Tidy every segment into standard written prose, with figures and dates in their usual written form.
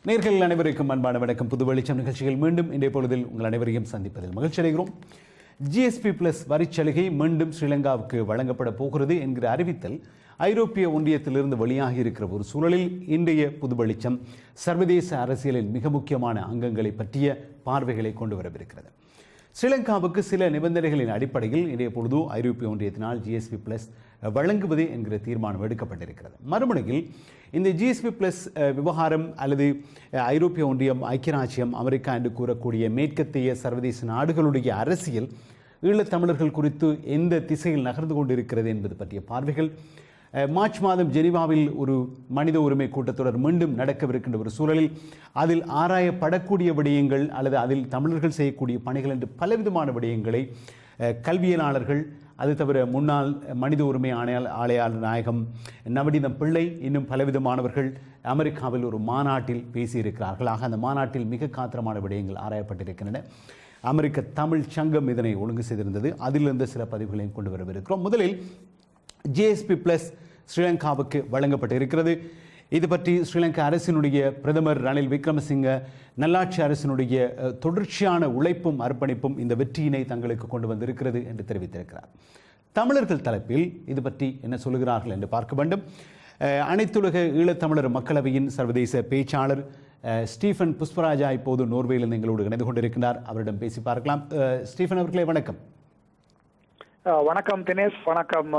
நேர்கள் அனைவருக்கும் அன்பான வணக்கம். புது வெளிச்சம் நிகழ்ச்சியில் மீண்டும் இன்றைய பொழுதில் உங்கள் அனைவரையும் சந்திப்பதில் மகிழ்ச்சி அடைகிறோம். GSP+ வரிச்சலுகை மீண்டும் ஸ்ரீலங்காவுக்கு வழங்கப்பட போகிறது என்கிற அறிவித்தல் ஐரோப்பிய ஒன்றியத்திலிருந்து வெளியாகி இருக்கிற ஒரு சூழலில் இன்றைய புது வெளிச்சம் சர்வதேச அரசியலின் மிக முக்கியமான அங்கங்களை பற்றிய பார்வைகளை கொண்டு வரவிருக்கிறது. ஸ்ரீலங்காவுக்கு சில நிபந்தனைகளின் அடிப்படையில் இன்றைய பொழுது ஐரோப்பிய ஒன்றியத்தினால் GSP+ வழங்குவது என்கிற தீர்மானம் எடுக்கப்பட்டிருக்கிறது. மறுமுனையில் இந்த GSP+ விவகாரம் அல்லது ஐரோப்பிய ஒன்றியம், ஐக்கிய ராச்சியம், அமெரிக்கா என்று கூறக்கூடிய மேற்கத்திய சர்வதேச நாடுகளுடைய அரசியல் ஈழத்தமிழர்கள் குறித்து எந்த திசையில் நகர்ந்து கொண்டிருக்கிறது என்பது பற்றிய பார்வைகள், மார்ச் மாதம் ஜெனீவாவில் ஒரு மனித உரிமை கூட்டத்தொடர் மீண்டும் நடக்கவிருக்கின்ற ஒரு சூழலில் அதில் ஆராயப்படக்கூடிய விடயங்கள் அல்லது அதில் தமிழர்கள் செய்யக்கூடிய பணிகள் என்று பலவிதமான விடயங்களை கல்வியலாளர்கள், அது தவிர முன்னாள் மனித உரிமை ஆணையாளர் நாயகம் நவநீதம் பிள்ளை, இன்னும் பலவிதமானவர்கள் அமெரிக்காவில் ஒரு மாநாட்டில் பேசியிருக்கிறார்கள். ஆக அந்த மாநாட்டில் மிக காத்திரமான விடயங்கள் ஆராயப்பட்டிருக்கின்றன. அமெரிக்க தமிழ் சங்கம் இதனை ஒழுங்கு செய்திருந்தது. அதிலிருந்து சில பதிவுகளையும் கொண்டு வரவிருக்கிறோம். முதலில் GSP+ ஸ்ரீலங்காவுக்கு வழங்கப்பட்டிருக்கிறது. இது பற்றி ஸ்ரீலங்கா அரசினுடைய பிரதமர் ரணில் விக்ரமசிங்க நல்லாட்சி அரசினுடைய தொடர்ச்சியான உழைப்பும் அர்ப்பணிப்பும் இந்த வெற்றியினை தங்களுக்கு கொண்டு வந்திருக்கிறது என்று தெரிவித்திருக்கிறார். தமிழர்கள் தரப்பில் இது பற்றி என்ன சொல்கிறார்கள் என்று பார்க்க வேண்டும். அனைத்துலக ஈழத்தமிழர் மக்களவையின் சர்வதேச பேச்சாளர் ஸ்டீஃபன் புஷ்பராஜா இப்போது நோர்வேயிலிருந்து எங்களோடு இணைந்து கொண்டிருக்கிறார். அவரிடம் பேசி பார்க்கலாம். ஸ்டீஃபன் அவர்களே வணக்கம். வணக்கம் தினேஷ். வணக்கம்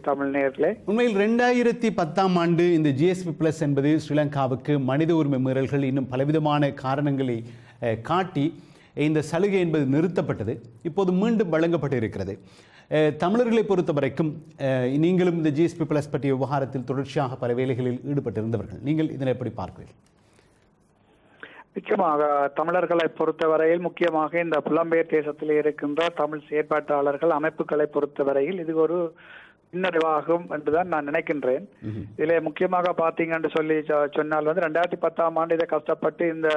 தமிழ் நேயர்களே. உண்மையில் 2010ஆம் ஆண்டு இந்த GSP+ என்பது ஸ்ரீலங்காவுக்கு மனித உரிமை மீறல்கள் இன்னும் பலவிதமான காரணங்களை காட்டி இந்த சலுகை என்பது நிறுத்தப்பட்டது. இப்போது மீண்டும் வழங்கப்பட்டிருக்கிறது. தமிழர்களை பொறுத்த வரைக்கும் நீங்களும் இந்த GSP+ பற்றிய விவகாரத்தில் தொடர்ச்சியாக பல வேலைகளில் ஈடுபட்டிருந்தவர்கள், நீங்கள் இதனை எப்படி பார்க்கிறீர்கள்? நிச்சயமாக தமிழர்களை பொறுத்தவரையில், முக்கியமாக இந்த புலம்பெயர் தேசத்தில் இருக்கின்ற தமிழ் செயற்பாட்டாளர்கள் அமைப்புகளை பொறுத்தவரையில் இது ஒரு பின்னடைவாகும் என்றுதான் நான் நினைக்கின்றேன். இதில் முக்கியமாக பார்த்தீங்கன்னு சொன்னால் 2010ஆம் ஆண்டு இதை கஷ்டப்பட்டு இந்த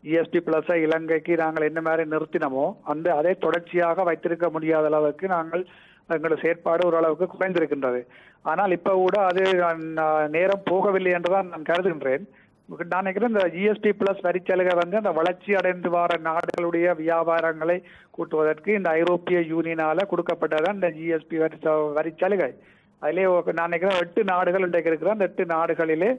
GSP+ இலங்கைக்கு நாங்கள் என்ன மாதிரி நிறுத்தினமோ அதை தொடர்ச்சியாக வைத்திருக்க முடியாத அளவுக்கு எங்களோட செயற்பாடு ஓரளவுக்கு குறைந்திருக்கின்றது. ஆனால் இப்ப கூட அது நேரம் போகவில்லை என்றுதான் நான் கருதுகின்றேன். நான் நினைக்கிறேன் இந்த GSP+ வரிச்சலுகை அந்த வளர்ச்சி அடைந்து வர நாடுகளுடைய வியாபாரங்களை கூட்டுவதற்கு இந்த ஐரோப்பிய யூனியனால கொடுக்கப்பட்டதான் இந்த GSP வரிச்சலுகை. அதிலே நான் நினைக்கிறேன் 8 நாடுகள் இன்றைக்கு இருக்கிற அந்த 8 நாடுகளிலே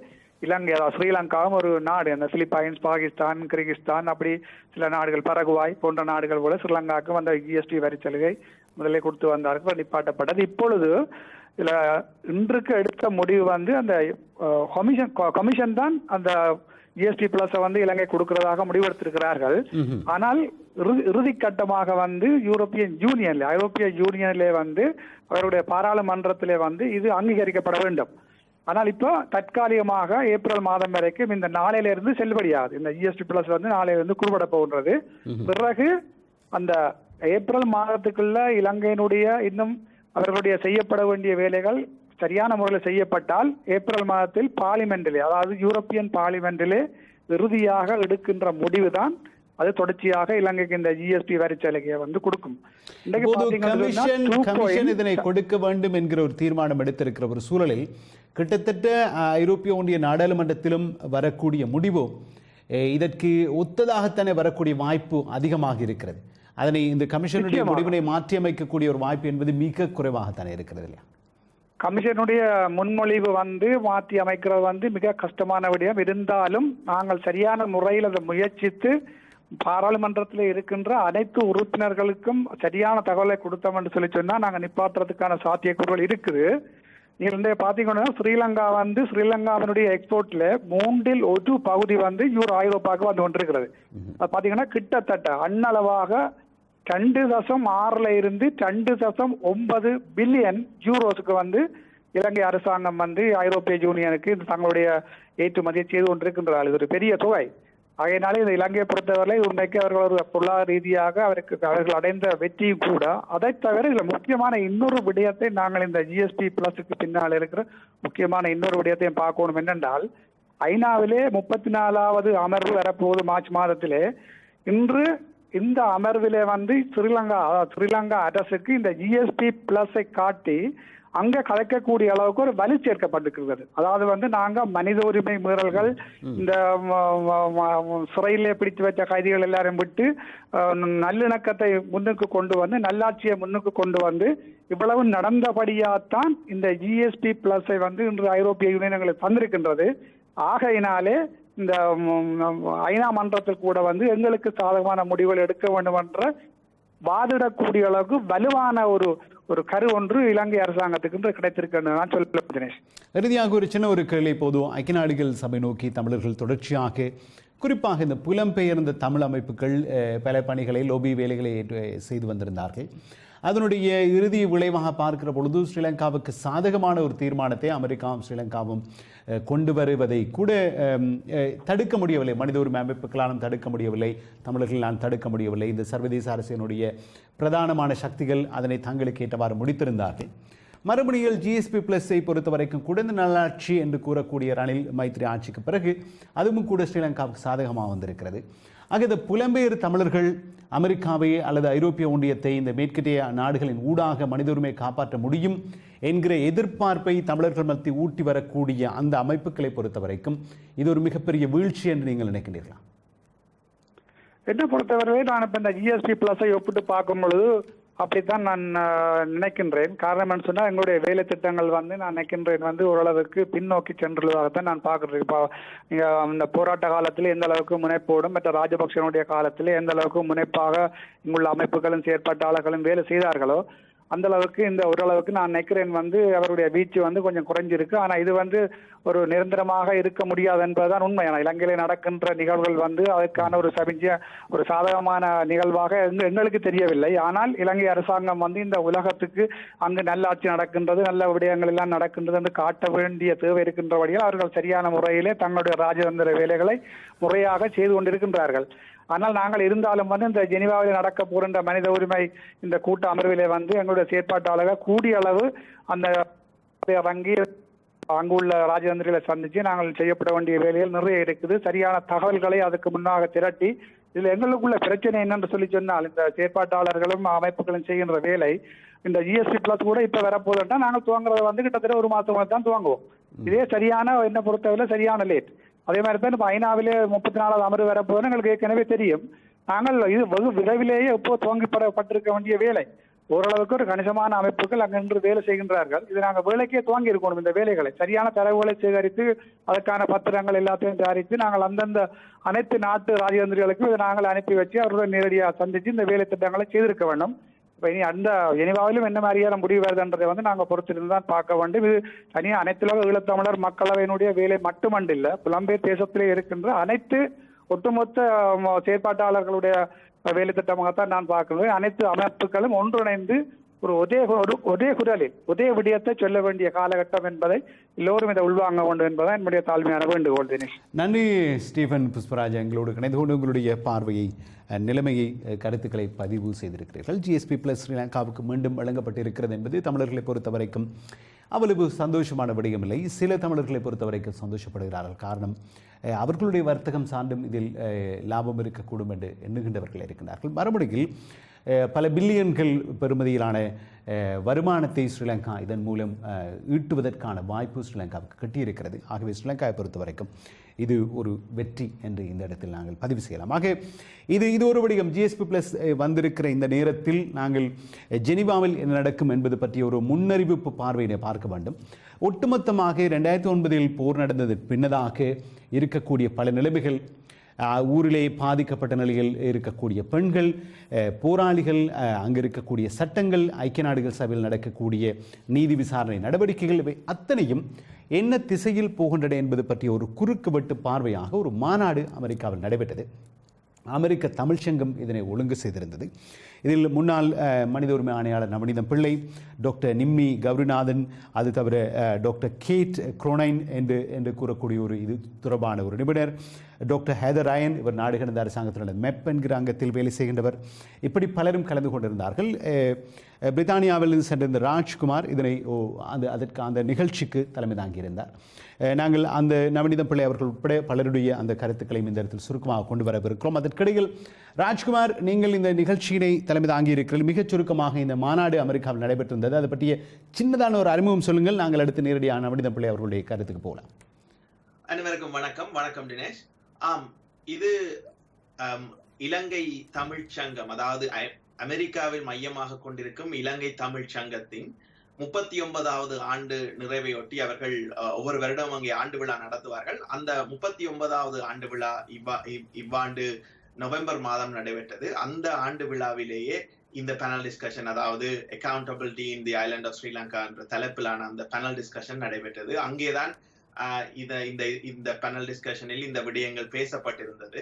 இலங்கை, ஸ்ரீலங்காவும் ஒரு நாடு, அந்த பிலிப்பைன்ஸ், பாகிஸ்தான், கிர்கிஸ்தான், அப்படி சில நாடுகள், பரகுவாய் போன்ற நாடுகள் போல ஸ்ரீலங்காவுக்கும் அந்த GSP வரிச்சலுகை முதலே கொடுத்து வந்தார்கள், நிப்பாட்டப்பட்டது. இப்பொழுது இதுல இன்றைக்கு எடுத்த முடிவு அந்த கமிஷன் தான் அந்த GSP+ இலங்கை கொடுக்கிறதாக முடிவெடுத்திருக்கிறார்கள். ஆனால் இறுதி கட்டமாக ஐரோப்பிய யூனியனிலே அவருடைய பாராளுமன்றத்திலே இது அங்கீகரிக்கப்பட வேண்டும். ஆனால் இப்போ தற்காலிகமாக ஏப்ரல் மாதம் வரைக்கும் இந்த நாளையிலிருந்து செல்லுபடியாது. இந்த GSP+ நாளையிலிருந்து குறுபட போகின்றது. பிறகு அந்த ஏப்ரல் மாதத்துக்குள்ள இலங்கையினுடைய இன்னும் அவர்களுடைய செய்யப்பட வேண்டிய வேலைகள் சரியான முறையில் செய்யப்பட்டால் ஏப்ரல் மாதத்தில் பார்லிமெண்டிலே, அதாவது யூரோப்பியன் பார்லிமெண்டிலே இறுதியாக எடுக்கின்ற முடிவுதான் அது தொடர்ச்சியாக இலங்கைக்கு இந்த GSP வரிச்சலுகையை கொடுக்கும். கமிஷன் இதனை கொடுக்க வேண்டும் என்கிற ஒரு தீர்மானம் எடுத்திருக்கிற ஒரு சூழலில் கிட்டத்தட்ட ஐரோப்பிய ஒன்றிய நாடாளுமன்றத்திலும் வரக்கூடிய முடிவு இதற்கு ஒத்ததாகத்தானே வரக்கூடிய வாய்ப்பு அதிகமாக இருக்கிறது. அதனை இந்த கமிஷனுடைய முடிவினை மாற்றியமைக்கக்கூடிய ஒரு வாய்ப்பு என்பது மிக குறைவாகத்தானே இருக்கிறது இல்லையா? கமிஷனுடைய முன்மொழிவு மாற்றி அமைக்கிறது மிக கஷ்டமான விடயம். இருந்தாலும் நாங்கள் சரியான முறையில் அதை முயற்சித்து பாராளுமன்றத்தில் இருக்கின்ற அனைத்து உறுப்பினர்களுக்கும் சரியான தகவலை கொடுத்தோம் என்று சொன்னால் நாங்கள் நிப்பாட்டுறதுக்கான சாத்தியக்கூறுகள் இருக்குது. நீங்கள் பார்த்தீங்கன்னா ஸ்ரீலங்காவினுடைய எக்ஸ்போர்ட்ல 3இல் 1 பகுதி ஐரோப்பாவுக்கு கொண்டிருக்கிறது. அது பார்த்தீங்கன்னா கிட்டத்தட்ட அண்ணளவாக 2.6 இருந்து 2.9 பில்லியன் யூரோஸுக்கு இலங்கை அரசாங்கம் வந்து ஐரோப்பிய யூனியனுக்கு தங்களுடைய ஏற்றுமதியை செய்து கொண்டிருக்கின்றார்கள். இது ஒரு பெரிய தொகை. ஆகையினாலே இந்த இலங்கையை பொறுத்தவரை உண்மைக்கு அவர்கள் ஒரு பொருளாதார ரீதியாக அவர்கள் அடைந்த வெற்றியும் கூட. அதை தவிர இதுல முக்கியமான இன்னொரு விடயத்தை நாங்கள் இந்த GSP பிளஸுக்கு பின்னால் இருக்கிற முக்கியமான இன்னொரு விடயத்தையும் பார்க்கணும். என்னென்றால், ஐநாவிலே 34வது அமர்வு வரப்போகுது மார்ச் மாதத்திலே. இன்று இந்த அமர்விலே வந்து ஸ்ரீலங்கா அரசுக்கு இந்த GSP பிளஸை காட்டி அங்க கலைக்கக்கூடிய அளவுக்கு ஒரு வலு சேர்க்கப்பட்டிருக்கிறது. அதாவது வந்து நாங்க மனித உரிமை மீறல்கள், இந்த சிறையிலே பிடித்து வச்ச கைதிகள் எல்லாரும் விட்டு நல்லிணக்கத்தை முன்னுக்கு கொண்டு வந்து, நல்லாட்சியை முன்னுக்கு கொண்டு வந்து, இவ்வளவு நடந்தபடியாத்தான் இந்த GSP பிளஸை வந்து இன்று ஐரோப்பிய யூனியன் எங்களுக்கு தந்திருக்கின்றது. ஆகையினாலே இந்த ஐநா மன்றத்தில் கூட வந்து எங்களுக்கு சாதகமான முடிவுகள் எடுக்க வேண்டும் என்ற வாதிடக்கூடிய அளவுக்கு வலுவான ஒரு கரு ஒன்று இலங்கை அரசாங்கத்துக்கு கிடைத்திருக்கு நான் சொல்ல தினேஷ். இறுதியாக ஒரு சின்ன ஒரு கேள்வி. போதும் ஐக்கிய நாடுகள் சபை நோக்கி தமிழர்கள் தொடர்ச்சியாக, குறிப்பாக இந்த புலம்பெயர்ந்த தமிழ் அமைப்புகள் பல பணிகளை, லோபி வேலைகளை செய்து வந்திருந்தார்கள். அதனுடைய இறுதி விளைவாக பார்க்கிற பொழுது ஸ்ரீலங்காவுக்கு சாதகமான ஒரு தீர்மானத்தை அமெரிக்காவும் ஸ்ரீலங்காவும் கொண்டு வருவதை கூட தடுக்க முடியவில்லை. மனித உரிமை அமைப்புகளாலும் தடுக்க முடியவில்லை, தமிழர்களால் தடுக்க முடியவில்லை. இந்த சர்வதேச அரசினுடைய பிரதானமான சக்திகள் அதனை தங்களுக்கு ஏற்றவாறு முடித்திருந்தார்கள். மறுபடியும் GSP பிளஸை பொறுத்த வரைக்கும் குறைந்த நல்லாட்சி என்று கூறக்கூடிய ரணில் மைத்ரி ஆட்சிக்கு பிறகு அதுவும் கூட ஸ்ரீலங்காவுக்கு சாதகமாக வந்திருக்கிறது. ஆக இந்த புலம்பெயர் தமிழர்கள் அமெரிக்காவை அல்லது ஐரோப்பிய ஒன்றியத்தை, இந்த மேற்கத்திய நாடுகளின் ஊடாக மனித உரிமையை காப்பாற்ற முடியும் என்கிற எதிர்பார்ப்பை தமிழர்கள் மத்தியில் ஊட்டி வரக்கூடிய அந்த அமைப்புகளை பொறுத்த வரைக்கும் இது ஒரு மிகப்பெரிய வீழ்ச்சி என்று நீங்கள் நினைக்கிறீர்களா? என்ன பொறுத்தவரை நான் இப்போ இந்த GSP பிளஸை ஒப்பிட்டு பார்க்கும் பொழுது அப்படித்தான் நான் நினைக்கின்றேன். காரணம் சொன்னால் எங்களுடைய வேலை திட்டங்கள் வந்து நான் நினைக்கின்றேன் வந்து ஓரளவுக்கு பின்னோக்கி சென்றுள்ளதாகத்தான் நான் பார்க்குறேன். இப்போ நீங்கள் இந்த போராட்ட காலத்தில் எந்த அளவுக்கு முனைப்போடும், மற்ற ராஜபக்சனுடைய காலத்தில் எந்த அளவுக்கு முனைப்பாக இங்குள்ள அமைப்புகளும் செயற்பாட்டாளர்களும் வேலை செய்தார்களோ அந்த அளவுக்கு இந்த ஓரளவுக்கு நான் நினைக்கிறேன் வந்து அவருடைய வீச்சு வந்து கொஞ்சம் குறைஞ்சிருக்கு. ஆனால் இது வந்து ஒரு நிரந்தரமாக இருக்க முடியாது என்பதுதான் உண்மை. ஆனால் இலங்கையில நடக்கின்ற நிகழ்வுகள் வந்து அதுக்கான ஒரு சாதகமான நிகழ்வாக எங்களுக்கு தெரியவில்லை. ஆனால் இலங்கை அரசாங்கம் வந்து இந்த உலகத்துக்கு அங்கு நல்லாட்சி நடக்கின்றது, நல்ல விடயங்கள் எல்லாம் நடக்கின்றது என்று காட்ட வேண்டிய தேவை இருக்கின்றபடியால் அவர்கள் சரியான முறையிலே தங்களுடைய ராஜதந்திர வேலைகளை முறையாக செய்து கொண்டிருக்கின்றார்கள். ஆனால் நாங்கள் இருந்தாலும் வந்து இந்த ஜெனீவாவில் நடக்க போகின்ற மனித உரிமை இந்த கூட்ட அமர்விலே வந்து எங்களுடைய செயற்பாட்டாளர்கள் கூடிய அளவு அந்த வங்கி அங்குள்ள ராஜதந்திரிகளை சந்தித்து நாங்கள் செய்யப்பட வேண்டிய வேலைகள் நிறைய இருக்குது. சரியான தகவல்களை அதுக்கு முன்னாக திரட்டி இதில் எங்களுக்குள்ள பிரச்சனை என்னன்னு சொன்னால், இந்த செயற்பாட்டாளர்களும் அமைப்புகளும் செய்கின்ற வேலை இந்த GSP பிளஸ் கூட இப்ப வரப்போதுன்னா நாங்கள் துவங்குறத வந்து கிட்டத்தட்ட ஒரு மாதம் தான் துவங்குவோம். இதே சரியான என்ன பொறுத்தவரை சரியான லேட். அதே மாதிரி தான் இப்போ ஐநாவிலே 34வது அமர்வு வரப்போதுன்னு எங்களுக்கு ஏற்கனவே தெரியும். நாங்கள் இது வெகு விரைவிலேயே இப்போ துவங்கப்பட்டிருக்க வேண்டிய வேலை. ஓரளவுக்கு ஒரு கணிசமான அமைப்புகள் அங்கின்று வேலை செய்கின்றார்கள். இது நாங்கள் வேலைக்கே துவங்கி இருக்கணும். இந்த வேலைகளை சரியான தரவுகளை சேகரித்து அதற்கான பத்திரங்கள் எல்லாத்தையும் தயாரித்து நாங்கள் அந்தந்த அனைத்து நாட்டு ராஜதந்திரிகளுக்கும் இதை நாங்கள் அனுப்பி வச்சு அவர்களுடன் நேரடியாக சந்தித்து இந்த வேலை திட்டங்களை செய்திருக்க வேண்டும். இப்போ இனி அந்த ஜெனீவாவிலும் என்ன மாதிரியான முடிவு வருதுன்றதை வந்து நாங்கள் பொறுத்திருந்து தான் பார்க்க வேண்டும். இது தனியாக அனைத்துலக ஈழத்தமிழர் மக்களவையினுடைய வேலை மட்டுமண்டில்லை, புலம்பெயர் தேசத்திலே இருக்கின்ற அனைத்து ஒட்டுமொத்த செயற்பாட்டாளர்களுடைய வேலை திட்டமாகத்தான் நான் பார்க்கிறேன். அனைத்து அமைப்புகளும் ஒன்றிணைந்து ஒரே குரலில் ஒரே விடயத்தை சொல்ல வேண்டிய காலகட்டம் என்பதை எல்லோரும் இதை உள்வாங்க வேண்டும் என்பதை என்னுடைய தாழ்மையான வேண்டுகோள். தினேஷ், நன்றி. ஸ்டீஃபன் புஷ்பராஜ் எங்களோடு இணைந்து கொண்டு உங்களுடைய பார்வையை, நிலைமையை, கருத்துக்களை பதிவு செய்திருக்கிறீர்கள். GSP பிளஸ் ஸ்ரீலங்காவுக்கு மீண்டும் வழங்கப்பட்டிருக்கிறது என்பது தமிழர்களை பொறுத்த வரைக்கும் அவ்வளவு சந்தோஷமான விடயமில்லை. சில தமிழர்களை பொறுத்த வரைக்கும் சந்தோஷப்படுகிறார்கள். காரணம், அவர்களுடைய வர்த்தகம் சார்ந்தும் இதில் லாபம் இருக்கக்கூடும் என்று எண்ணுகின்றவர்கள் இருக்கிறார்கள். மறுபடியில் பல பில்லியன்கள் பெறுமதியிலான வருமானத்தை ஸ்ரீலங்கா இதன் மூலம் ஈட்டுவதற்கான வாய்ப்பு ஸ்ரீலங்காவுக்கு கட்டியிருக்கிறது. ஆகவே ஸ்ரீலங்காவை பொறுத்த வரைக்கும் இது ஒரு வெற்றி என்று இந்த இடத்தில் நாங்கள் பதிவு செய்யலாம். ஆக இது ஒரு வடிவம். GSP பிளஸ் வந்திருக்கிற இந்த நேரத்தில் நாங்கள் ஜெனீவாவில் என்ன நடக்கும் என்பது பற்றிய ஒரு முன்னறிவிப்பு பார்வையினை பார்க்க வேண்டும். ஒட்டுமொத்தமாக 2009 போர் நடந்தது பின்னதாக இருக்கக்கூடிய பல நிலைமைகள், ஊரிலே பாதிக்கப்பட்ட நிலையில் இருக்கக்கூடிய பெண்கள், போராளிகள், அங்கு இருக்கக்கூடிய சட்டங்கள், ஐக்கிய நாடுகள் சபையில் நடக்கக்கூடிய நீதி விசாரணை நடவடிக்கைகள், இவை அத்தனையும் என்ன திசையில் போகின்றன என்பது பற்றிய ஒரு குறுக்கு வெட்டு பார்வையாக ஒரு மாநாடு அமெரிக்காவில் நடைபெற்றது. அமெரிக்க தமிழ்ச்சங்கம் இதனை ஒழுங்கு செய்திருந்தது. இதில் முன்னாள் மனித உரிமை ஆணையாளர் நவநீதம் பிள்ளை, டாக்டர் நிம்மி கௌரிநாதன், அது தவிர டாக்டர் கேட் குரோனைன் என்று கூறக்கூடிய ஒரு இது தொடர்பான ஒரு நிபுணர், டாக்டர் ஹேதர் ராயன், இவர் நாடு கடந்த அரசாங்கத்தினுடைய மெப் என்கிற அங்கத்தில் வேலை செய்கின்றவர், இப்படி பலரும் கலந்து கொண்டிருந்தார்கள். பிரித்தானியாவில் சென்றிருந்த ராஜ்குமார் அதற்கு அந்த நிகழ்ச்சிக்கு தலைமை தாங்கியிருந்தார். நாங்கள் அந்த நவநீதம் பிள்ளை அவர்கள் உட்பட பலருடைய அந்த கருத்துக்களையும் இந்த இடத்தில் சுருக்கமாக கொண்டு வரவிருக்கிறோம். அதற்கிடையில் ராஜ்குமார், நீங்கள் இந்த நிகழ்ச்சியினை தலைமை தாங்கியிருக்கிறீர்கள். மிகச் சுருக்கமாக இந்த மாநாடு அமெரிக்காவில் நடைபெற்றிருந்தது, அதை பற்றிய சின்னதான ஒரு அறிமுகம் சொல்லுங்கள். நாங்கள் அடுத்து நேரடியாக நவநீதம் பிள்ளை அவர்களுடைய கருத்துக்கு போகலாம். அனைவருக்கும் வணக்கம். வணக்கம் தினேஷ். இது இலங்கை தமிழ்ச் சங்கம், அதாவது அமெரிக்காவில் மையமாக கொண்டிருக்கும் இலங்கை தமிழ்ச் சங்கத்தின் 39வது ஆண்டு நிறைவையொட்டி அவர்கள் ஒவ்வொரு வருடம் அங்கே ஆண்டு விழா நடத்துவார்கள். அந்த 39வது ஆண்டு விழா இவ்வாண்டு நவம்பர் மாதம் நடைபெற்றது. அந்த ஆண்டு விழாவிலேயே இந்த பேனல் டிஸ்கஷன், அதாவது accountability in the island of Sri Lanka என்ற தலைப்பிலான அந்த பேனல் டிஸ்கஷன் நடைபெற்றது. அங்கேதான் இந்த பேனல் டிஸ்கஷனில் இந்த விடயங்கள் பேசப்பட்டிருந்தது.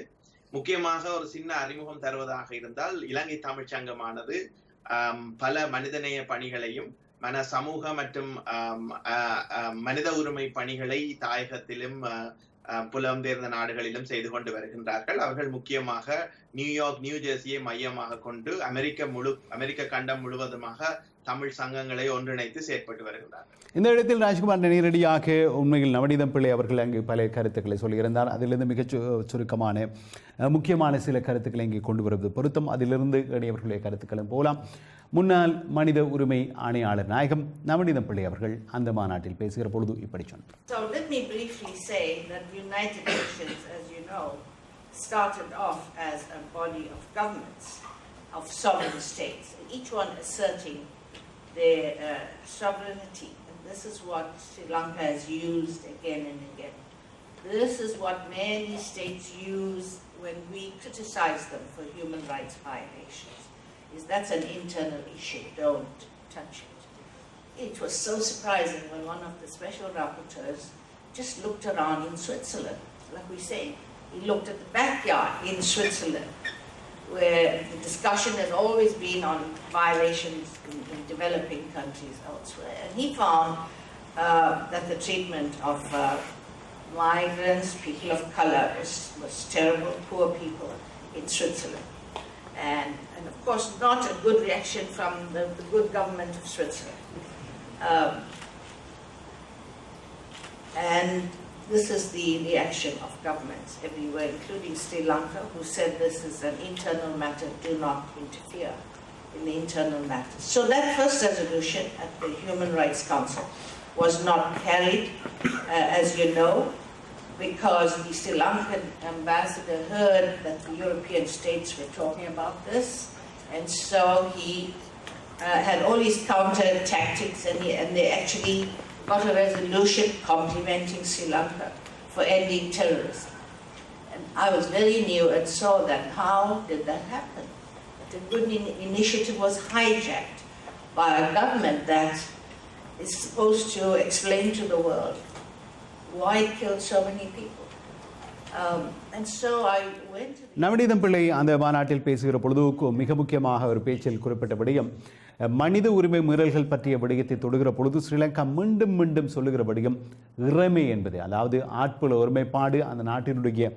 முக்கியமாக ஒரு சின்ன அறிமுகம் தருவதாக இருந்தால், இலங்கை தமிழ்ச் சங்கமானது பல மனிதநேய பணிகளையும் சமூக மற்றும் மனித உரிமை பணிகளை தாயகத்திலும் புலம்பெயர்ந்த நாடுகளிலும் செய்து கொண்டு வருகின்றார்கள். அவர்கள் முக்கியமாக நியூயார்க், நியூ ஜெர்சியை மையமாக கொண்டு அமெரிக்க கண்டம் முழுவதுமாக தமிழ் சங்கங்களை ஒன்றிணைத்து செயற்பட்டு வருகின்றார்கள். இந்த இடத்தில் ராஜ்குமார் நேரடியாக உண்மையில் நவநீதம் பிள்ளை அவர்கள் அங்கு பல கருத்துக்களை சொல்லியிருந்தார். அதிலிருந்து மிகச் சுருக்கமான முக்கியமான சில கருத்துக்களை இங்கே கொண்டு வருவது பொருத்தம். அதிலிருந்து இடையவர்களுடைய கருத்துக்களும் போலாம். முன்னாள் மனித உரிமை ஆணையாளர் நாயகம் நவநீதம் பிள்ளை அவர்கள் அந்த மாநாட்டில் பேசுகிற பொழுது இப்படி சொன்னார். So let me briefly say that the United Nations, as you know, started off as a body of governments, of sovereign states, each one asserting their sovereignty. And this is what Sri Lanka has used again and again. This is what many states use when we criticize them for human rights violations. That's an internal issue, don't touch it. It was so surprising when one of the special rapporteurs just looked around in Switzerland. Like we say, he looked at the backyard in Switzerland, where the discussion has always been on violations in developing countries elsewhere. And he found that the treatment of migrants, people of color, was terrible, poor people in Switzerland. And of course, not a good reaction from the good government of Switzerland. And this is the reaction of governments everywhere, including Sri Lanka, who said this is an internal matter, do not interfere in the internal matters. So that first resolution at the Human Rights Council was not carried, as you know, because the Sri Lankan ambassador heard that the European states were talking about this, and so he had all his counter tactics, and they actually got a resolution complimenting Sri Lanka for ending terrorism. And I was very new and saw that. How did that happen? That a good initiative was hijacked by a government that is supposed to explain to the world why it killed so many people. And so I went to Navaneetham பிள்ளை அந்த மாநாட்டில் பேசுகிற பொழுது மிக முக்கியமாக ஒரு பேச்சில் குறிப்பிட்ட விடயம், மனித உரிமை மீறல்கள் பற்றிய விடயத்தை தொடுகிற பொழுது ஸ்ரீலங்கா மீண்டும் மீண்டும் சொல்லுகிற விடயம் இறைமை என்பது, அதாவது ஆட்புல ஒருமைப்பாடு, அந்த நாட்டினுடைய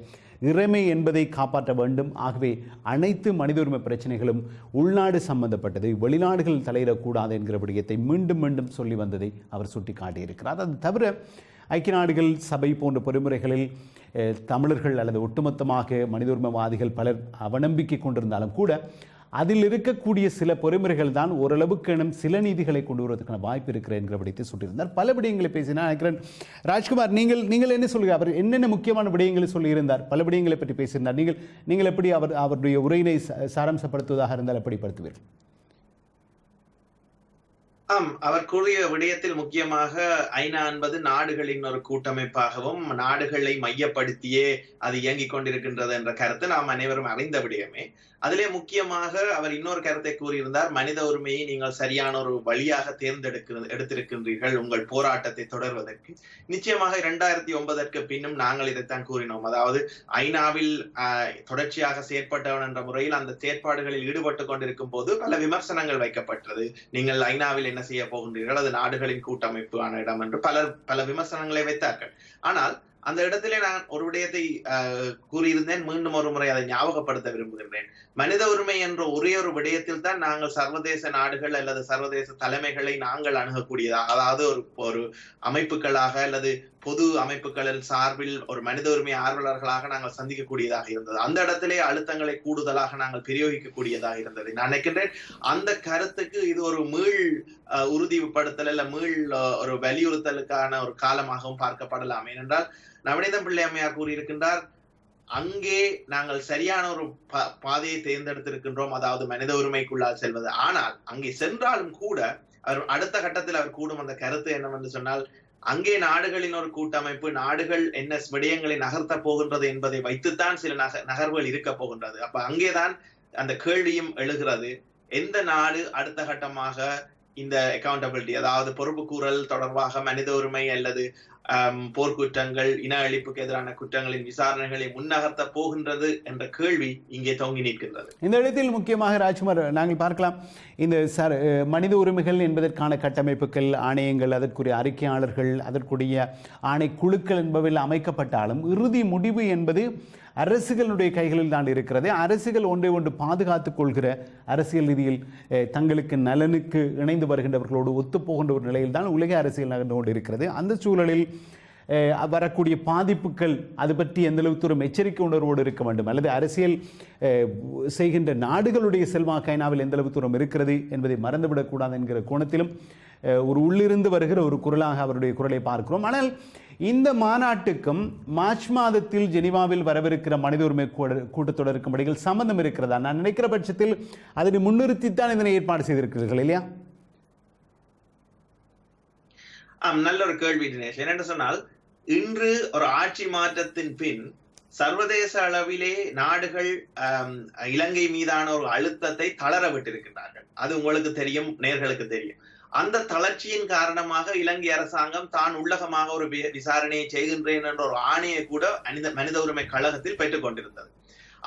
இறைமை என்பதை காப்பாற்ற வேண்டும். ஆகவே அனைத்து மனித உரிமை பிரச்சனைகளும் உள்நாடு சம்பந்தப்பட்டது, வெளிநாடுகள் தலையிடக்கூடாது என்கிற விடயத்தை மீண்டும் மீண்டும் சொல்லி வந்ததை அவர் சுட்டிக்காட்டியிருக்கிறார். அது தவிர ஐக்கிய நாடுகள் சபை போன்ற பொறிமுறைகளில் தமிழர்கள் அல்லது ஒட்டுமொத்தமாக மனித உரிமைவாதிகள் பலர் அவநம்பிக்கை கொண்டிருந்தாலும் கூட அதில் இருக்கக்கூடிய சில பொறிமுறைகள் தான் ஓரளவுக்கு சில நீதிகளை கொண்டு வருவதற்கான வாய்ப்பு இருக்கிற என்கிற விடயத்தை சொல்லியிருந்தார். பல விடயங்களை பேசினார். நினைக்கிறேன் ராஜ்குமார், நீங்கள் என்ன சொல்லுங்கள்? அவர் என்னென்ன முக்கியமான விடயங்களை சொல்லியிருந்தார்? பல விடயங்களை பற்றி பேசியிருந்தார். நீங்கள் எப்படி அவருடைய உரையினை சாராம்சப்படுத்துவதாக இருந்தால் எப்படி படுத்துவீர்கள்? அவர் கூறிய விடயத்தில் முக்கியமாக ஐநா என்பது நாடுகளின் ஒரு கூட்டமைப்பாகவும் நாடுகளை மையப்படுத்தியே அது இயங்கிக் கொண்டிருக்கின்றது என்ற கருத்து நாம் அனைவரும் அறிந்த விடயமே. அதிலே முக்கியமாக அவர் இன்னொரு கருத்தை கூறியிருந்தார், மனித உரிமையை நீங்கள் சரியான ஒரு வழியாக எடுத்திருக்கின்றீர்கள் உங்கள் போராட்டத்தை தொடர்வதற்கு. நிச்சயமாக 2009 பின்னும் நாங்கள் இதைத்தான் கூறினோம். அதாவது ஐநாவில் தொடர்ச்சியாக செயற்பட்டவன் என்ற முறையில் அந்த செயற்பாடுகளில் ஈடுபட்டுக் கொண்டிருக்கும் போது பல விமர்சனங்கள் வைக்கப்பட்டது. நீங்கள் ஐநாவில் என்ன செய்ய போகின்றீர்கள், அது நாடுகளின் கூட்டமைப்பான இடம் என்று பல விமர்சனங்களை வைத்தார்கள். ஆனால் அந்த இடத்திலே நான் ஒரு விடயத்தை கூறியிருந்தேன், மீண்டும் ஒரு முறை அதை ஞாபகப்படுத்த விரும்புகின்றேன். மனித உரிமை என்ற ஒரே ஒரு விடயத்தில் தான் நாங்கள் சர்வதேச நாடுகள் அல்லது சர்வதேச தலைமைகளை நாங்கள் அணுகக்கூடியதாக, அதாவது ஒரு அமைப்புகளாக அல்லது பொது அமைப்புகளின் சார்பில் ஒரு மனித உரிமை ஆர்வலர்களாக நாங்கள் சந்திக்கக்கூடியதாக இருந்தது. அந்த இடத்திலே அழுத்தங்களை கூடுதலாக நாங்கள் பிரயோகிக்கக்கூடியதாக இருந்தது. நான் நினைக்கின்றேன் அந்த கருத்துக்கு இது ஒரு மீள் உறுதிப்படுத்தல் அல்ல மீள் ஒரு வலியுறுத்தலுக்கான ஒரு காலமாகவும் பார்க்கப்படலாம். ஏனென்றால் நவநீதம் பிள்ளை அம்மையார் கூறியிருக்கின்றார், அங்கே நாங்கள் சரியான ஒரு பாதையை தேர்ந்தெடுத்திருக்கின்றோம், அதாவது மனித உரிமைக்குள்ளால் செல்வது. ஆனால் அங்கே சென்றாலும் கூட அவர் அடுத்த கட்டத்தில் அவர் கூடும் அந்த கருத்து என்னவென்று சொன்னால், அங்கே நாடுகளின் ஒரு கூட்டமைப்பு, நாடுகள் என்ன விடயங்களை நகர்த்த போகின்றது என்பதை வைத்துத்தான் சில நகர்வுகள் இருக்க போகின்றது. அப்ப அங்கேதான் அந்த கேள்வியும் எழுகிறது, எந்த நாடு அடுத்த கட்டமாக இந்த அக்கௌண்டபிலிட்டி, அதாவது பொறுப்பு கூறல் தொடர்பாக மனித உரிமை அல்லது போர்க்குற்றங்கள், இன அழிப்புக்கு எதிரான குற்றங்களின் விசாரணைகளை முன்னகர்த்த போகின்றது என்ற கேள்வி இங்கே தொங்கி நிற்கின்றது. இந்த இடத்தில் முக்கியமாக ராஜ்குமார் நாங்கள் பார்க்கலாம், இந்த மனித உரிமைகள் என்பதற்கான கட்டமைப்புகள், ஆணையங்கள், அதற்குரிய அறிக்கையாளர்கள், அதற்குரிய ஆணைக்குழுக்கள் என்பவையில் அமைக்கப்பட்டாலும் இறுதி முடிவு என்பது அரசுகளுடைய கைகளில் தான் இருக்கிறது. அரசுகள் ஒன்றை ஒன்று பாதுகாத்துக் கொள்கிற அரசியல் ரீதியில் தங்களுக்கு நலனுக்கு இணைந்து வருகின்றவர்களோடு ஒத்துப்போகின்ற ஒரு நிலையில் தான் உலக அரசியல் நகர்ந்து கொண்டு இருக்கிறது. அந்த சூழலில் வரக்கூடிய பாதிப்புகள் அது பற்றி எந்தளவு தூரம் எச்சரிக்கை உணர்வோடு இருக்க வேண்டும், அல்லது அரசியல் செய்கின்ற நாடுகளுடைய செல்வாக்கு ஐநாவில் எந்தளவு தூரம் இருக்கிறது என்பதை மறந்துவிடக்கூடாது என்கிற கோணத்திலும் ஒரு உள்ளிருந்து வருகிற ஒரு குரலாக அவருடைய குரலை பார்க்கிறோம். ஆனால் இந்த மாநாட்டுக்கும் மார்ச் மாதத்தில் ஜெனீவாவில் வரவிருக்கிற மனித உரிமை கூட்டத்தொடருக்கும் இடையில் சம்பந்தம் இருக்கிறதா? நான் நினைக்கிற பட்சத்தில் அதனை முன்னிறுத்தித்தான் இதனை ஏற்பாடு செய்திருக்கிறீர்கள் இல்லையா? நல்ல ஒரு கேள்வி தினேஷ். என்னென்று சொன்னால், இன்று ஒரு ஆட்சி மாற்றத்தின் பின் சர்வதேச அளவிலே நாடுகள் இலங்கை மீதான ஒரு அழுத்தத்தை தளர விட்டிருக்கின்றார்கள். அது உங்களுக்கு தெரியும், நேர்களுக்கு தெரியும். அந்த தளர்ச்சியின் காரணமாக இலங்கை அரசாங்கம் தான் உள்ளகமாக ஒரு விசாரணையை செய்கின்றேன் என்ற ஒரு ஆணையை கூட மனித உரிமை கழகத்தில் பெற்றுக் கொண்டிருந்தது.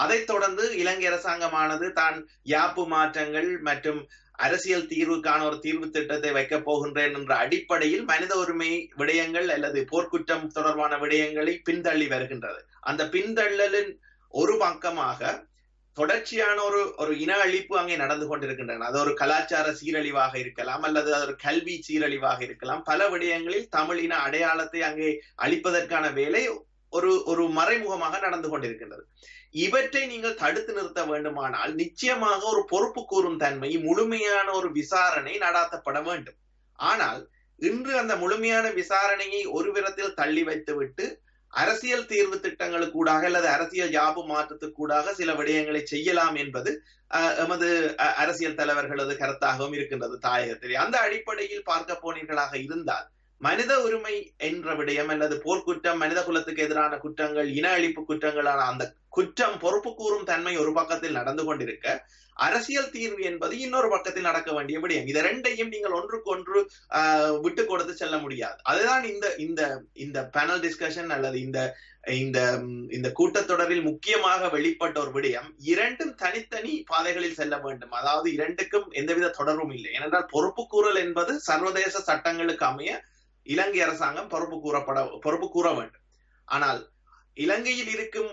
அதைத் தொடர்ந்து இலங்கை அரசாங்கமானது தான் யாப்பு மாற்றங்கள் மற்றும் அரசியல் தீர்வுக்கான ஒரு தீர்வு திட்டத்தை வைக்கப் போகின்றேன் என்ற அடிப்படையில் மனித உரிமை விடயங்கள் அல்லது போர்க்குற்றம் தொடர்பான விடயங்களை பின்தள்ளி வருகின்றது. அந்த பின்தள்ளலின் ஒரு பக்கமாக தொடர்ச்சியான ஒரு இன அழிப்பு அங்கே நடந்து கொண்டிருக்கின்றன. அது ஒரு கலாச்சார சீரழிவாக இருக்கலாம், அல்லது அது ஒரு கல்வி சீரழிவாக இருக்கலாம். பல விடயங்களில் தமிழ் இன அடையாளத்தை அங்கே அழிப்பதற்கான வேலை ஒரு மறைமுகமாக நடந்து கொண்டிருக்கின்றது. இவற்றை நீங்கள் தடுத்து நிறுத்த வேண்டுமானால் நிச்சயமாக ஒரு பொறுப்பு கூறும் தன்மை, முழுமையான ஒரு விசாரணை நடாத்தப்பட வேண்டும். ஆனால் இன்று அந்த முழுமையான விசாரணையை ஒரு விதத்தில் தள்ளி வைத்துவிட்டு அரசியல் தீர்வு திட்டங்களுக்கூடாக அல்லது அரசியல் யாப்பு மாற்றத்துக்கூடாக சில விடயங்களை செய்யலாம் என்பது எமது அரசியல் தலைவர்களது கருத்தாகவும் இருக்கின்றது தாயகத்திலே. அந்த அடிப்படையில் பார்க்க போனீர்களாக இருந்தால் மனித உரிமை என்ற விடயம் அல்லது போர்க்குற்றம், மனித குலத்துக்கு எதிரான குற்றங்கள், இன அழிப்பு குற்றங்களான அந்த குற்றம் பொறுப்பு கூறும் தன்மை ஒரு பக்கத்தில் நடந்து கொண்டிருக்க, அரசியல் தீர்வு என்பது இன்னொரு பக்கத்தில் நடக்க வேண்டிய விடயம். இதை ரெண்டையும் நீங்கள் ஒன்றுக்கொன்று விட்டு கொடுத்து செல்ல முடியாது. அதுதான் இந்த பேனல் டிஸ்கஷன் அல்லது இந்த கூட்டத்தொடரில் முக்கியமாக வெளிப்பட்ட ஒரு விடயம். இரண்டும் தனித்தனி பாதைகளில் செல்ல வேண்டும். அதாவது இரண்டுக்கும் எந்தவித தொடர்பும் இல்லை. ஏனென்றால் பொறுப்பு கூறல் என்பது சர்வதேச சட்டங்களுக்கு அமைய இலங்கை அரசாங்கம் பொறுப்பு கூற வேண்டும். ஆனால் இலங்கையில் இருக்கும்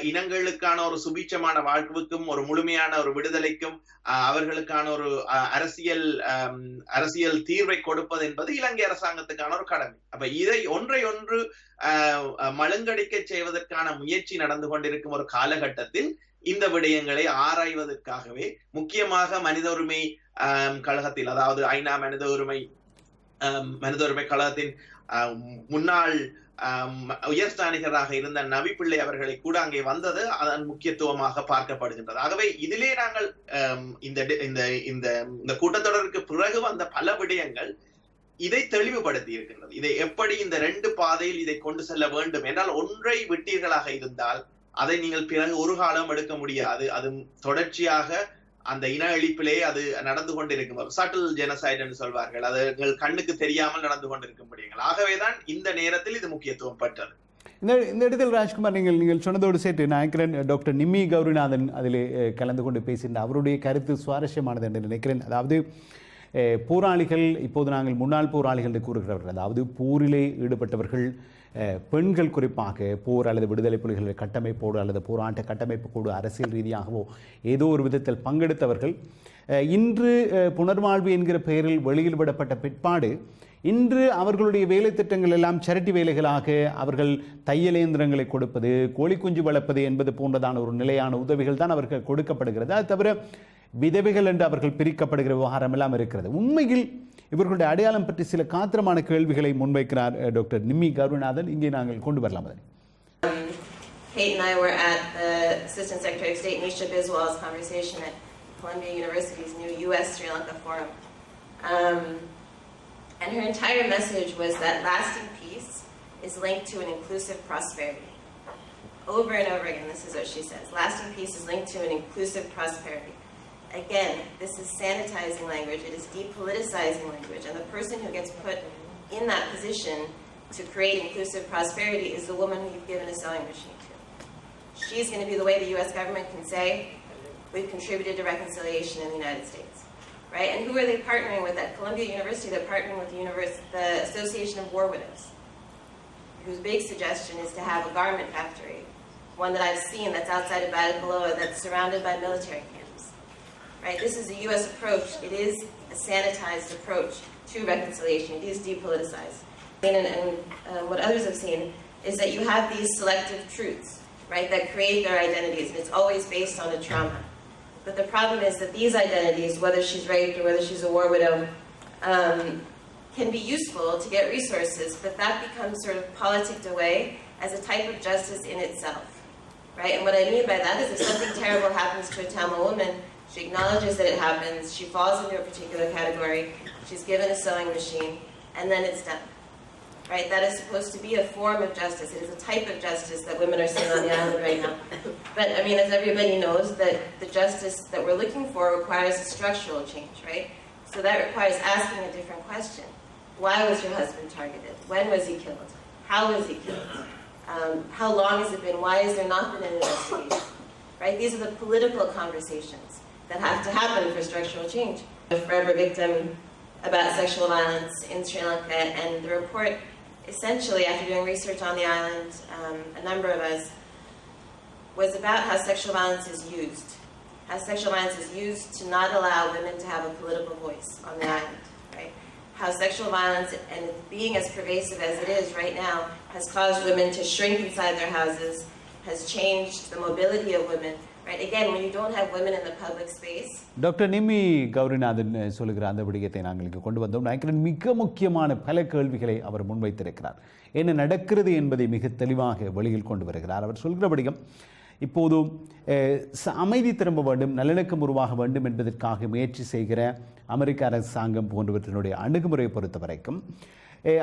இனங்களுக்கான ஒரு சுபீட்சமான வாழ்வுக்கும் ஒரு முழுமையான ஒரு விடுதலைக்கும் அவர்களுக்கான ஒரு அரசியல் தீர்வை கொடுப்பது என்பது இலங்கை அரசாங்கத்துக்கான ஒரு கடமை. அப்ப இதை ஒன்றை ஒன்று மழுங்கடிக்க செய்வதற்கான முயற்சி நடந்து கொண்டிருக்கும் ஒரு காலகட்டத்தில் இந்த விடயங்களை ஆராய்வதற்காகவே முக்கியமாக மனித உரிமை கழகத்தில், அதாவது ஐநா மனித உரிமை கழகத்தின் முன்னாள் உயர்ஸ்தானிகராக இருந்த நவி பிள்ளை அவர்களை கூட அங்கே வந்தது அதன் முக்கியத்துவமாக பார்க்கப்படுகின்றது. ஆகவே இதிலே நாங்கள் இந்த கூட்டத்தொடருக்கு பிறகு வந்த பல விடயங்கள் இதை தெளிவுபடுத்தி இருக்கின்றது. இதை எப்படி இந்த 2 பாதையில் இதை கொண்டு செல்ல வேண்டும் என்றால், ஒன்றை விட்டீர்களாக இருந்தால் அதை நீங்கள் பிறகு ஒரு காலம் எடுக்க முடியாது. அது தொடர்ச்சியாக அந்த இன அழிப்பிலே அது நடந்து கொண்டிருக்கும். சட்டில் ஜெனசைட் என்று சொல்வார்கள். அது கண்ணுக்கு தெரியாமல் நடந்து கொண்டிருக்கும் முடியுங்கள். ஆகவேதான் இந்த நேரத்தில் இது முக்கியத்துவம் பெற்றது. இந்த இடத்தில் ராஜ்குமார், நீங்கள் சொன்னதோடு சேர்த்து நான் நினைக்கிறேன் டாக்டர் நிம்மி கௌரிநாதன் அதிலே கலந்து கொண்டு பேசியிருந்த அவருடைய கருத்து சுவாரஸ்யமானது என்று நினைக்கிறேன். அதாவது போராளிகள், இப்போது நாங்கள் முன்னாள் போராளிகள் என்று கூறுகிறவர்கள், அதாவது போரிலே ஈடுபட்டவர்கள் பெண்கள், குறிப்பாக போர் அல்லது விடுதலை புலிகள் கட்டமைப்போடு அல்லது போராட்ட கட்டமைப்போடு அரசியல் ரீதியாகவோ ஏதோ ஒரு விதத்தில் பங்கெடுத்தவர்கள் இன்று புனர்வாழ்வு என்கிற பெயரில் வெளியில் விடப்பட்ட பிற்பாடு இன்று அவர்களுடைய வேலை திட்டங்கள் எல்லாம் சரட்டி வேலைகளாக அவர்கள் தையல் இயந்திரங்களை கொடுப்பது, கோழி குஞ்சு வளர்ப்பது என்பது போன்றதான ஒரு நிலையான உதவிகள் தான் அவர்கள் கொடுக்கப்படுகிறது. அது தவிர விதவைகள் என்று அவர்கள் பிரிக்கப்படுகிற விவகாரம் எல்லாம் இருக்கிறது. உண்மையில் இவர்களுடைய அடையாளம் பற்றி சில காத்திரமான கேள்விகளை முன்வைக்கிறார் டாக்டர் நிம்மி கருணாநாதன். இங்கே நாங்கள் கொண்டு வரலாம். Kate and I were at the Assistant Secretary of State Nisha Biswal's conversation at Columbia University's new U.S. Sri Lanka Forum. And her entire message was that lasting peace is linked to an inclusive prosperity. Over and over again, this is what she says. Lasting peace is linked to an inclusive prosperity. Again, this is sanitizing language, it is depoliticizing language, and the person who gets put in that position to create inclusive prosperity is the woman you've given a sewing machine to. She's going to be the way the U.S. government can say, we've contributed to reconciliation in the United States, right? And who are they partnering with at Columbia University? They're partnering with the Association of War Widows, whose big suggestion is to have a garment factory, one that I've seen that's outside of Batagaloa that's surrounded by military camps. Right? This is a U.S. approach. It is a sanitized approach to reconciliation. It is depoliticized. And what others have seen is that you have these selective truths, right, that create their identities, and it's always based on a trauma. But the problem is that these identities, whether she's raped or whether she's a war widow, can be useful to get resources, but that becomes sort of politicked away as a type of justice in itself. Right? And what I mean by that is if something terrible happens to a Tamil woman, she acknowledges that it happens, she falls into a particular category, she's given a sewing machine, and then it's done. Right? That is supposed to be a form of justice. It is a type of justice that women are seeing on the island right now. But, I mean, as everybody knows, that the justice that we're looking for requires a structural change, right? So that requires asking a different question. Why was your husband targeted? When was he killed? How was he killed? How long has it been? Why has there not been an investigation? Right? These are the political conversations that have to happen for structural change. A forever victim about sexual violence in Sri Lanka, and the report essentially, after doing research on the island, a number of us, was about how sexual violence is used. How sexual violence is used to not allow women to have a political voice on the island, right? How sexual violence, and being as pervasive as it is right now, has caused women to shrink inside their houses, has changed the mobility of women. Right? Again, when you don't have women in the public space. Doctor Nimmi Gowrinathan சொல்லுகிற அந்த விடயத்தை நாங்கள் இங்கு கொண்டு வந்தோம். நினைக்கிறேன் மிக முக்கியமான பல கேள்விகளை அவர் முன்வைத்திருக்கிறார். என்ன நடக்கிறது என்பதை மிக தெளிவாக வெளியில் கொண்டு வருகிறார். அவர் சொல்கிற விடயம், இப்போது அமைதி திரும்ப வேண்டும், நல்லிணக்கம் உருவாக வேண்டும் என்பதற்காக முயற்சி செய்கிற அமெரிக்க அரசாங்கம் போன்றவற்றினுடைய அணுகுமுறையை பொறுத்த வரைக்கும்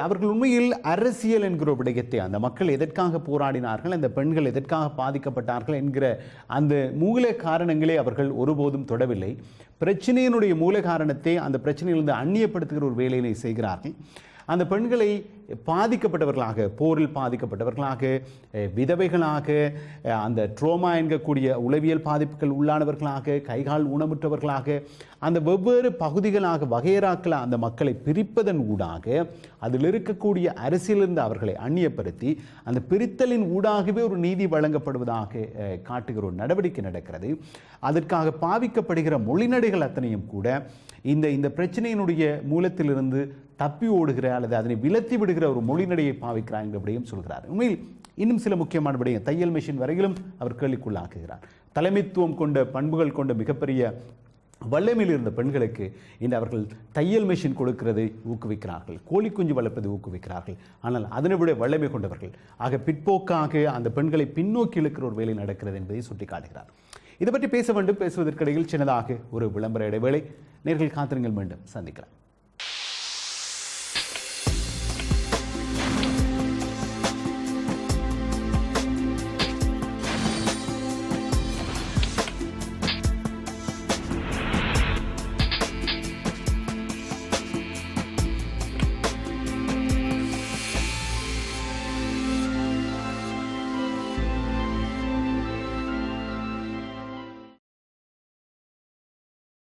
அவர்கள் உண்மையில் அரசியல் என்கிற விடயத்தை, அந்த மக்கள் எதற்காக போராடினார்கள், அந்த பெண்கள் எதற்காக பாதிக்கப்பட்டார்கள் என்கிற அந்த மூல காரணங்களே அவர்கள் ஒருபோதும் தொடவில்லை. பிரச்சனையினுடைய மூல காரணத்தை அந்த பிரச்சனையிலிருந்து அந்நியப்படுத்துகிற ஒரு வேலையை செய்கிறார்கள். அந்த பெண்களை பாதிக்கப்பட்டவர்களாக, போரில் பாதிக்கப்பட்டவர்களாக, விதவைகளாக, அந்த ட்ரோமா என்கக்கூடிய உளவியல் பாதிப்புகள் உள்ளானவர்களாக, கைகால் ஊனமுற்றவர்களாக, அந்த வெவ்வேறு பகுதிகளாக வகையறாக்கள் அந்த மக்களை பிரிப்பதன் ஊடாக அதில் இருக்கக்கூடிய அரசியலிருந்து அவர்களை அந்நியப்படுத்தி அந்த பிரித்தலின் ஊடாகவே ஒரு நீதி வழங்கப்படுவதாக காட்டுகிற ஒரு நடவடிக்கை நடக்கிறது. அதற்காக பாவிக்கப்படுகிற மொழிநடைகள் அத்தனையும் கூட இந்த பிரச்சனையினுடைய மூலத்திலிருந்து தப்பி ஓடுகிற அல்லது அதனை விலத்தி விடுகிற ஒரு மொழிநடையை பாவிக்கிறார் என்றபடியும் சொல்கிறார். உண்மையில் இன்னும் சில முக்கியமான விடயம், தையல் மிஷின் வரையிலும் அவர் கேள்விக்குள்ளாக்குகிறார். தலைமைத்துவம் கொண்ட பண்புகள் கொண்ட மிகப்பெரிய வல்லமையில் இருந்த பெண்களுக்கு இன்று அவர்கள் தையல் மெஷின் கொடுக்கிறதை ஊக்குவிக்கிறார்கள், கோழி குஞ்சு வளர்ப்பதை ஊக்குவிக்கிறார்கள். ஆனால் அதனை விட வல்லமை கொண்டவர்கள் ஆக பிற்போக்காக அந்த பெண்களை பின்னோக்கி இழுக்கிற ஒரு வேலை நடக்கிறது என்பதை சுட்டிக்காட்டுகிறார். இதை பற்றி பேச வேண்டும். பேசுவதற்கிடையில் சின்னதாக ஒரு விளம்பர இடைவேளை. நேர்கள் காத்திருங்கள், மீண்டும் சந்திக்கலாம்.